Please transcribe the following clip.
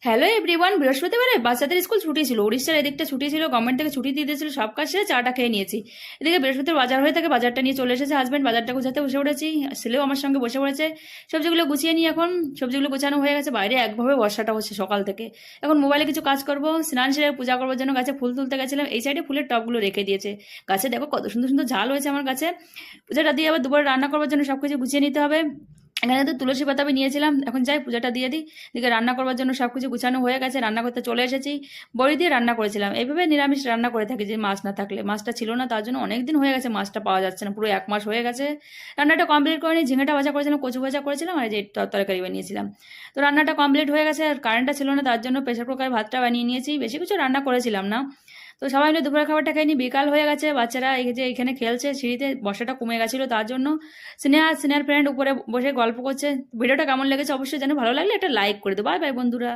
Hello everyone, বৃহস্পতিবারে বাচ্চাদের school ছুটি ছিল। উড়িষ্যার এদিকটা ছুটি ছিল, গভর্নমেন্ট থেকে ছুটি দিয়ে দিয়েছিল। সব কাজ সেরে চাটা খেয়ে নিয়েছি। এদিকে বৃহস্পতিবার বাজার হয়ে থাকে, বাজারটা নিয়ে চলে এসেছে হাজব্যান্ড। বাজারটা গুছাতে বসে পড়েছি, ছেলেও আমার সঙ্গে বসে পড়েছে। সবজিগুলো গুছিয়ে নিই এখন। সবজিগুলো গোছানো হয়ে গেছে। বাইরে একভাবে বর্ষাটা হচ্ছে সকাল থেকে। এখন মোবাইলে কিছু কাজ করব, স্নান সেরে পূজা করবার জন্য গাছে ফুল তুলতে গেছিলাম। এই সাইডে ফুলের টবগুলো রেখে দিয়েছে। গাছে দেখো কত সুন্দর সুন্দর ঝাল হয়েছে আমার গাছে। পূজাটা দিয়ে আবার দুপুরে রান্না করবার জন্য সবকিছু গুছিয়ে নিতে হবে। এখানে তো তুলসী পাতা আমি নিয়েছিলাম, এখন যাই পূজাটা দিয়ে দিই। এদিকে রান্না করবার জন্য সবকিছু গুছানো হয়ে গেছে, রান্না করতে চলে এসেছি। বড়ি দিয়ে রান্না করেছিলাম, এইভাবে নিরামিষ রান্না করে থাকি যে মাছ না থাকলে। মাছটা ছিল না, তার জন্য অনেক দিন হয়ে গেছে, মাছটা পাওয়া যাচ্ছে না, পুরো 1 মাস হয়ে গেছে। রান্নাটা কমপ্লিট করে নিই, ঝিঙেটা ভাজা করেছিলাম, কচু ভাজা করেছিলাম, আর এই যে তরকারি বানিয়েছিলাম। তো রান্নাটা কমপ্লিট হয়ে গেছে, আর কারেন্টটা ছিল না, তার জন্য প্রেসার কুকারে ভাতটা বানিয়ে নিয়েছি। বেশি কিছু রান্না করেছিলাম না। তো সবাই মিলে দুপুরের খাবারটা খেয়ে নিই। বিকাল হয়ে গেছে, বাচ্চারা এই যে এখানে খেলছে সিঁড়িতে, বর্ষাটা কমে গেছিলো তার জন্য। স্নেহার ফ্রেন্ড উপরে বসে গল্প করছে। ভিডিওটা কেমন লেগেছে অবশ্যই জানো, ভালো লাগলে একটা লাইক করে দেবো। বাই বাই বন্ধুরা।